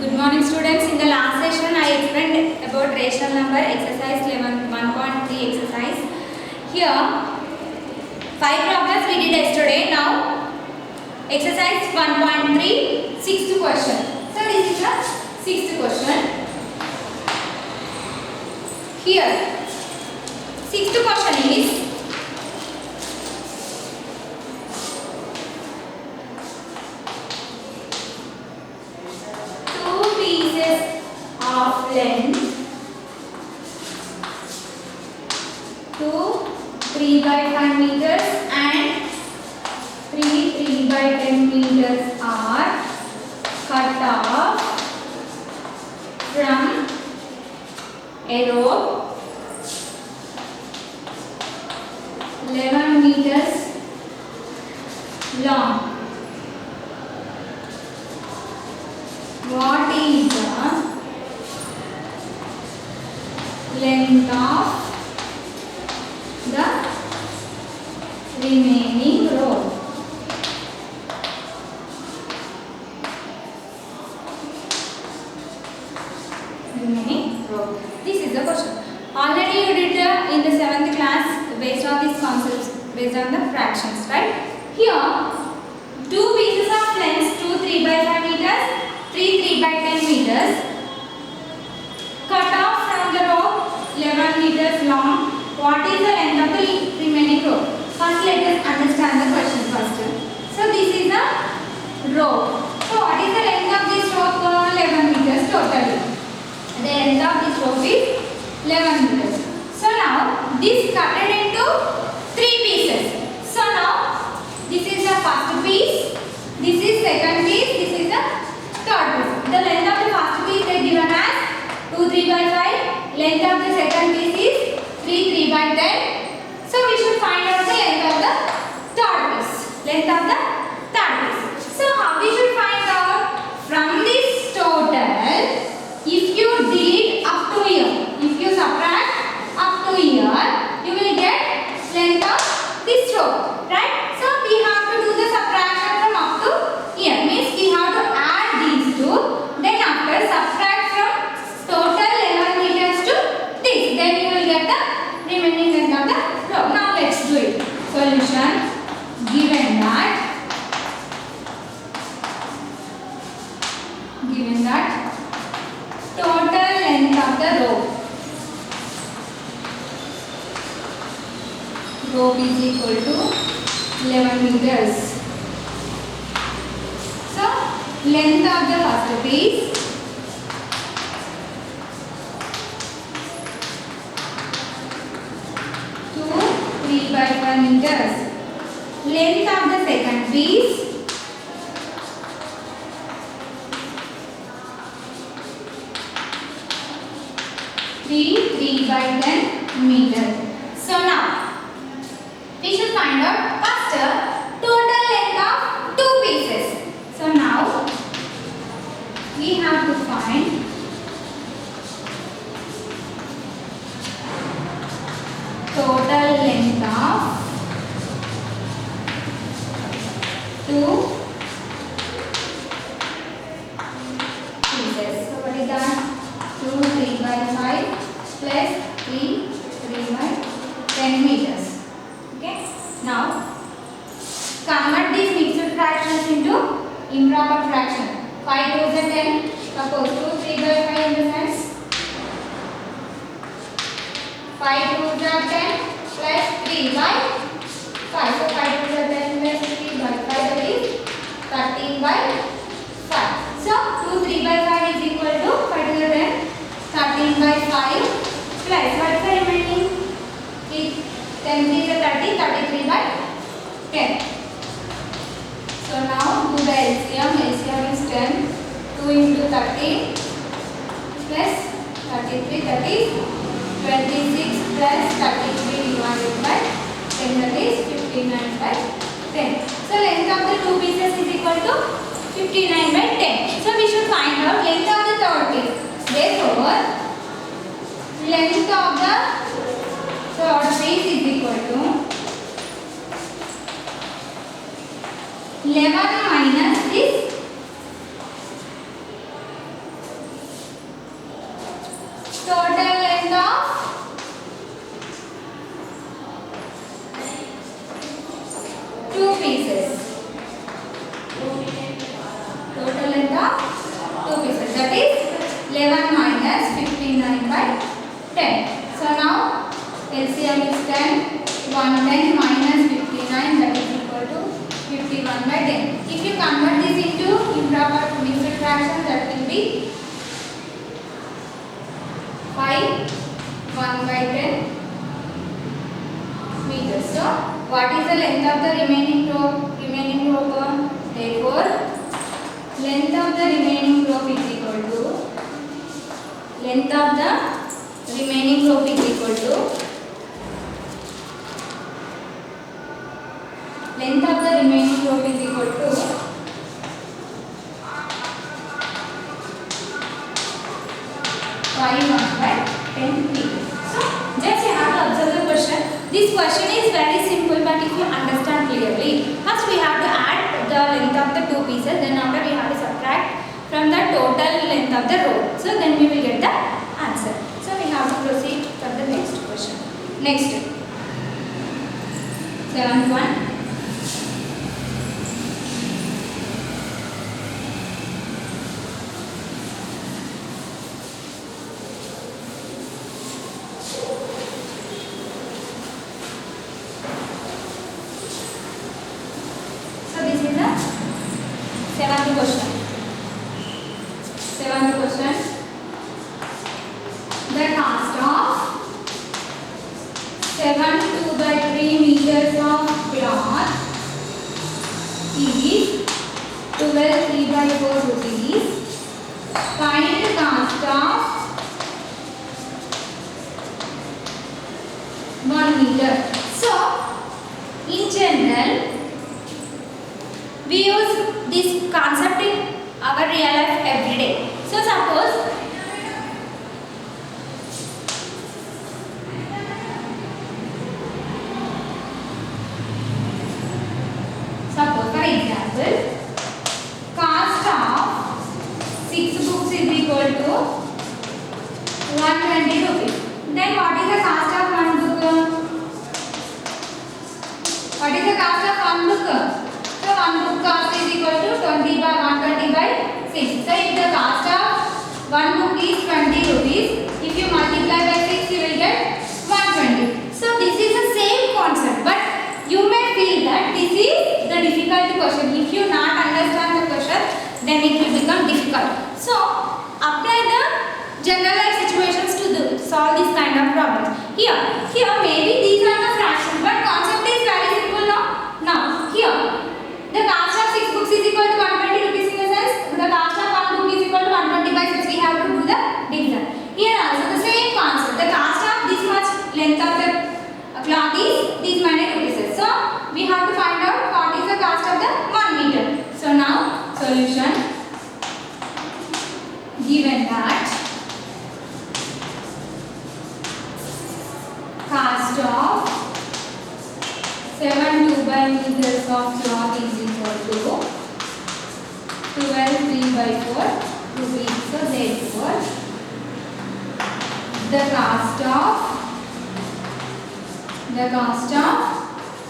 Good morning students. In the last session I explained about rational number exercise 1.3 exercise. Here 5 problems we did yesterday. Now exercise 1.3 sixth question. So this is the sixth question. Here sixth question is length 2 3 by 5 meters and 3 by 10 meters are cut off from a rope 11 meters long. What is the length of the remaining rope? This is the question. Already you did in the 7th class based on these concepts, based on the fractions, right? Here, two pieces of length 2 3 by 5 meters, 3 by 10 meters, cut off from the rope 11 meters long. What is the length of the remaining rope? First let us understand the question first. So this is the rope. So what is the length of this rope? 11 meters totally. The length of this rope is 11 meters. So now this cutted into 3 pieces. So now this is the first piece, this is second piece, this is the third piece. The length of the first piece is given as 2 3 by 5. Length of the second piece is 3 by 10. So we should find out the length of the third piece. Length of the third piece. So how we should find out? From this total, if you delete up to here, if you subtract up to here, you will get length of this rope, right? So we have to do the subtraction from up to here. Means we have to add these two. Then after subtract from total 11 meters to this. Then you will get the remaining length of the rope. Now let's do it. Solution. Given that total length of the rope is equal to 11 meters. So length of the first piece 3 by 5 meters. Length of the second piece 3 by 10 meters. So now we should find out first total length of two pieces. So now we have to find total length of two pieces. So what is that? 2 3 by 5 plus 3 by 10 meters. Okay. Now convert these mixed fractions into improper fraction. 5 2s are 10. Suppose 2 3 by 5 in the sense 5 2s are 10 plus 3 by 5. So 5 2s are 10 plus 3 by 5, that is 13 by 5. So 2 3 by 5 is equal to 5 2s are 10, 13 by 5 plus what is the remaining? 10 3 is 30, 33 by 10. So now do the LCM. LCM is 10. 2 into 13 plus 33, that is 26 plus 33 divided by 10, that is 59 by 10. So length of the two pieces is equal to 59 by 10. So we should find out length of the third piece. Therefore length of the third piece is equal to 11 minus this total length of two pieces. Total length of two pieces, that is 11 minus 59 by 10. So now LCM is 10. 110 minus 59, that is equal to 51 by 10. If you convert this into improper mixed fraction, that will be 5 1 by 10 meters. So what is the length of the remaining rope? Therefore length of the remaining rope is equal to length of the remaining rope is equal to length of the remaining rope is equal to 5 1 by 10 meters. So just you have to observe the question. This question is very simple, but if you understand clearly, first we have to add the length of the two pieces, then after we have to subtract from the total length of the rope. So then we will get the answer. So we have to proceed for the next question. Next, 7th one. Seventh question. The cost of 7 2 by 3 meters of cloth is 12 3 by 4 rupees. Find the cost of 1 meter. So, in general, we use this concept in our real life every day. So suppose for example, cost of 6 books is equal to 120 rupees. Then what is the cost of one book? What is the cost of one book? So one book cost is equal to 120 by 6. So if the cost of one book is 20 rupees, if you multiply by 6, you will get 120. So this is the same concept, but you may feel that this is the difficult question. If you not understand the question, then it will become difficult. So apply the generalized situations to solve this kind of problems. Here maybe these are the fractions, but concept is very simple now. Now here, the cost of 6 books is equal to 120 rupees in the sense the cost of one book is equal to 120 by 6. We have to do the division. Here also the same concept. The cost of this much length of the cloth is this many rupees. So we have to find out what is the cost of the 1 meter. So now solution, given that cost of 7 2 by meters of cloth is equal to 12 3 by 4 rupees. So therefore the cost of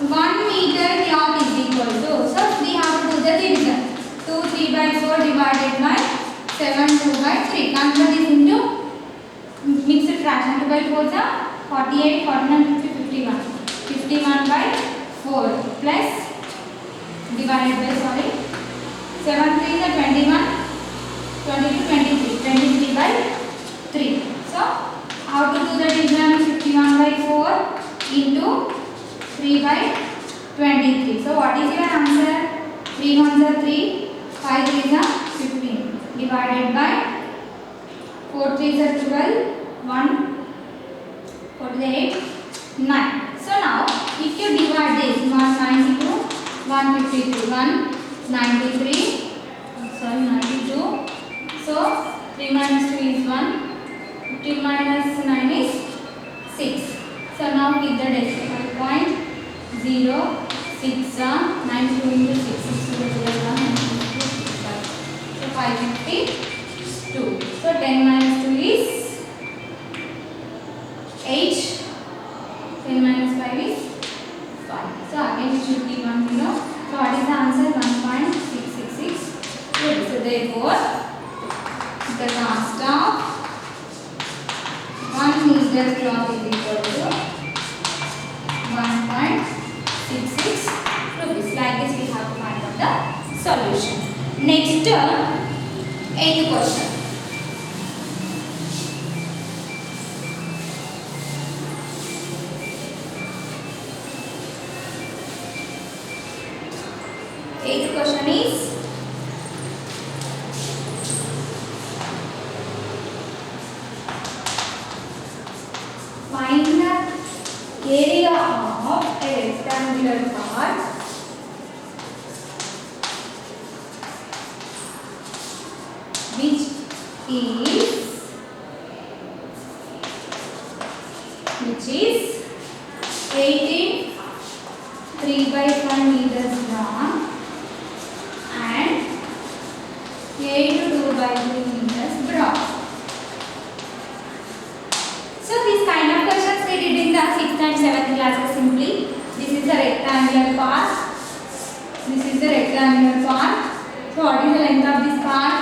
1 meter cloth is equal to, so we have to do the division. 2 3 by 4 divided by 7 2 by 3. Convert this into mixed fraction. 2 by 4 is 48, 49, 50, 51. 51 by 4 plus divided by 7 3 is 21, 22, 23. 23 by 3. So how to do the division? 51 by 4 into 3 by 23. So what is your answer? 3 1s are 3, 5 3s are 15. Divided by 4 3s are 12, 1, 4 to the 8, 9. So now if you divide this 192, 153, 193, 92. So 3 minus 2 is 1, 15 minus 9 is 6. So now keep the decimal point. 0, 6, 92 into 6, 6 to the 5. So 552. So 10 minus 2 is the cost of 1 meter cloth is equal to 1.66 rupees. Like this we have to find out the solution. Next, 8th question. Eighth question is find the area of a rectangular part which is 18 3/5 meters long and 8 2/3 meters broad. So these kind of questions we did in the 6th and 7th classes simply. This is the rectangular part. This is the rectangular part. So what is the length of this part?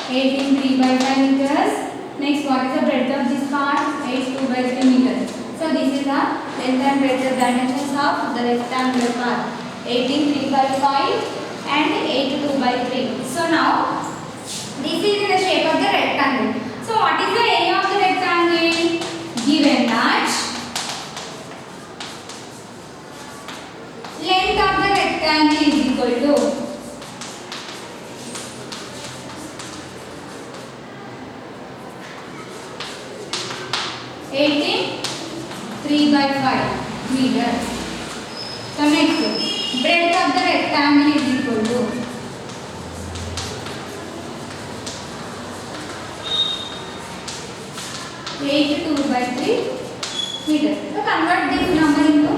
18 3/5 meters. Next, what is the breadth of this part? 8 2/3 meters. So this is the length and breadth dimensions of the rectangular part. 18 3/5 and 8 2/3. So now this is in the shape of the rectangle. So what is the area of the rectangle? Given that length of the rectangle is equal to 18 3/5 meters. So next, breadth of the rectangle is equal to 8 2/3 meters. So convert this number into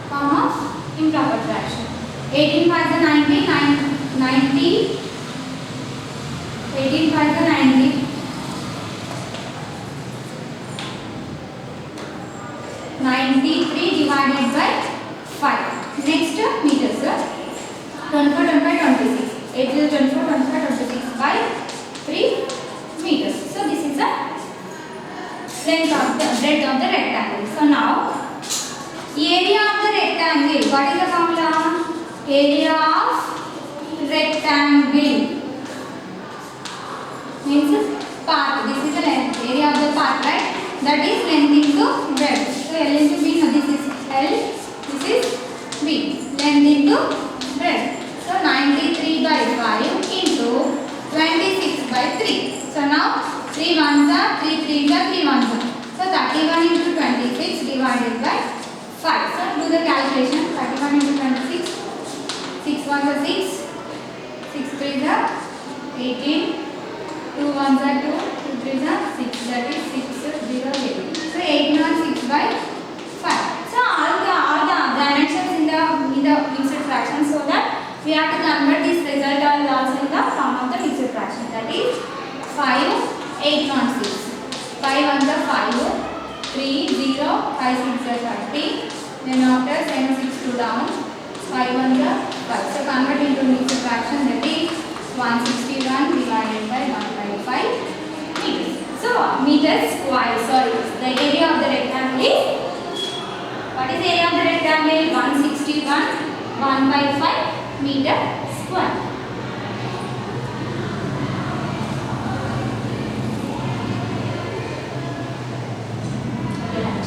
form of improper fraction. 18 5 the 90, 90, 18 5 the 90, 93 divided by 5. Next, meters. 24 25 26. 8 is 24 25 26 by 3 meters. So this is the length of the breadth of the rectangle. So now area of the rectangle. What is the formula? Area of rectangle means part. This is the length, area of the part, right? That is length into breadth. So L into B. Now this is L. This is B. Length into breadth. So 93/5 into 26/3. So now 3 ones are 3 3s are 3 ones are. So 31 into 26 divided by 5. So do the calculation. 31 into 26. 6 ones are 6. 6 3s are 18. 2 ones are 2. 2 3s are 6. That is 6 0 8. So 8 not 6/5. So all the dimensions in the mixed fraction, so that we have to convert this result also in the form of the mixed fraction. That is 5 8 not 6. 5 ones are 5. 3 0 5 6 are 30. Then after 7 6 2 down. 5 ones are 5. So convert into mixed fraction. That is 161 divided by 1/5 meters. So meters square. Sorry, the area of the rectangle is, what is the area of the rectangle? 161 1/5 meter square.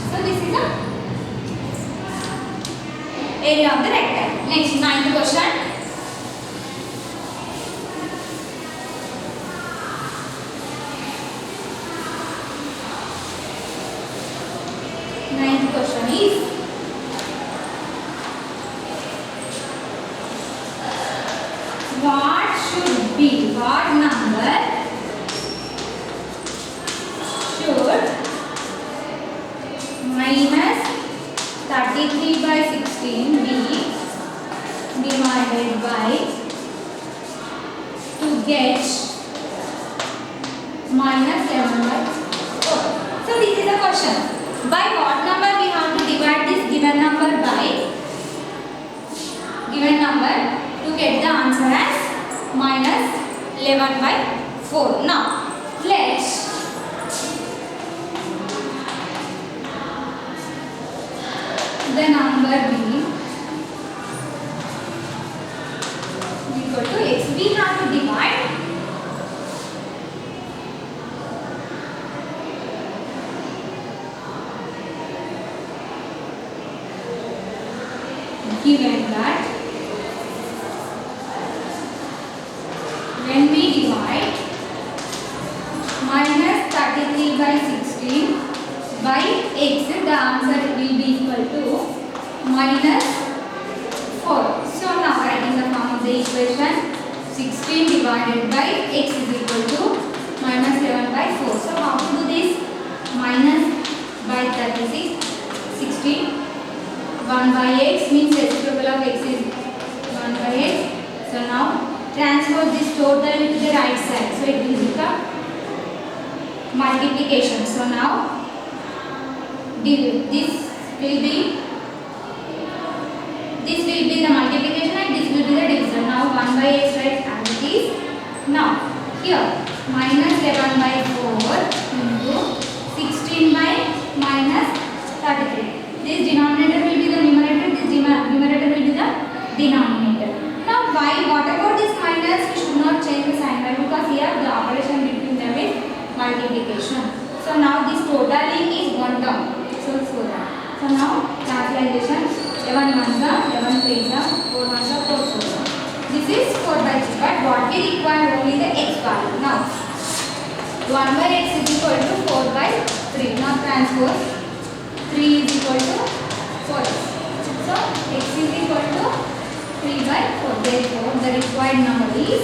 So this is the area of the rectangle. Next, 9th question. Ninth question is, what should be, what number should minus 33/16 be divided by to get minus 7/4? So this is the question. By what number we have to divide this given number by given number to get the answer as minus 11/4. Now let the number be equal to x. We have to divide given that when we divide minus 33 by 16 by x, the answer will be equal to minus 4. So now writing the form of the equation, 16 divided by x is equal to minus 11 by 4. So how to do this? Minus by 36, 16, 1 by x means reciprocal of x is 1 by x. So now transfer this total to the right side. So it will become multiplication. So now this will be the multiplication and this will be the division. Now 1 by x, right, and it is now here minus 11 by 4 into 16 by minus 33. This denominator will be the numerator, this numerator will be the denominator. Now why, what about this minus? We should not change the sign, right, because here the operation between them is multiplication. So now this totaling is one term. So that. So now capitalization, 11 ones are 11 3s are 4 ones are 4 4s are. This is 4 by 3, but what we require only the x value. Now 1 by x is equal to 4 by 3. Now transpose 3 is equal to 4. So x is equal to 3 by 4. Therefore the required number is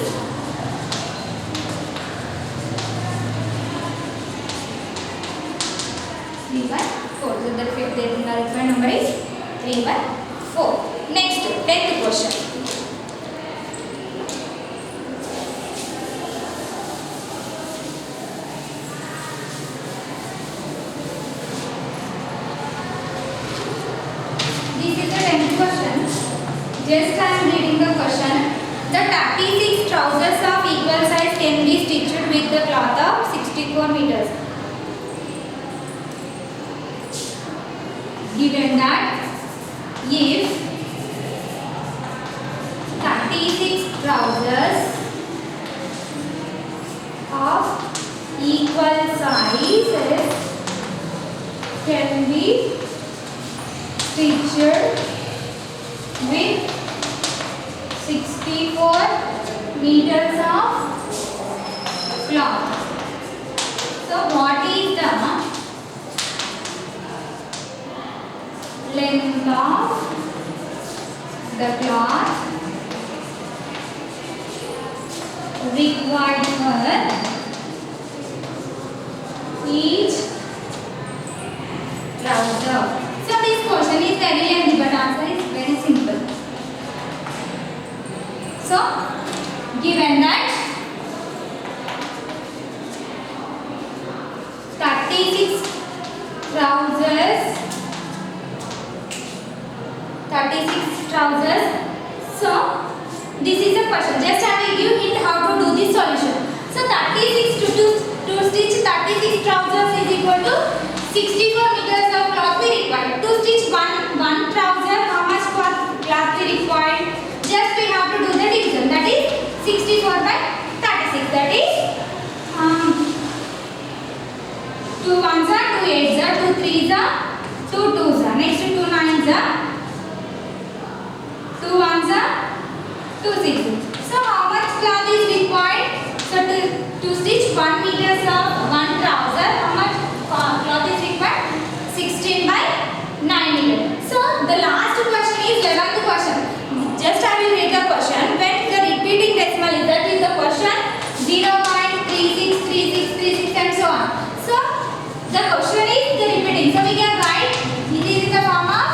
3 by 4. So the required number is 3 by 4. Next, 10th question. This is the 10th question. Just I am reading the question. The 36 trousers of equal size can be stitched with the cloth of 64 meters. Given that if 36 trousers of equal sizes can be stitched with 64 meters of cloth. So what is the length of the cloth required for each trouser? So this question is very lengthy, but answer is very simple. So given that 36 trousers. So this is a question. Just I will give hint how to do this solution. So 36 to stitch 36 trousers is equal to 64 meters of cloth we required. To stitch one trouser, how much cloth we required? Just we have to do the division. That is 64 by 36. That is 2 ones are 2 8s are 2 3s are 2 2s are. Next 2 9s are 2 1s are 2 6s. So how much cloth is required? So to stitch 1 meters of one trouser, how much cloth is required? 16 by 9 meters. So the last question is 11th question. Just I will read the question. When the repeating decimal is, that is the question 0.363636 and so on. So the question is the repeating. So we can write it is in the form of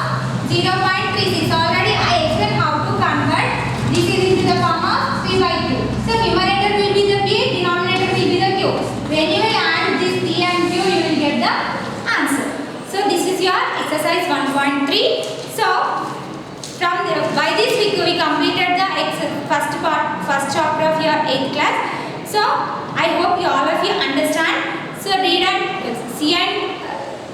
0.36. Already I explained how to convert. This is into the form of 3 by 2. So numerator will be the P, denominator will be the Q. When you will add this P and Q, you will get the answer. So this is your exercise 1.3. So from the, by this we completed the first chapter of your 8th class. So I hope all of you understand. So read and see and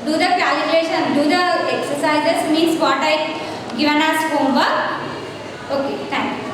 do the calculation, do the exercises, means what I given as homework. Okay, thank you.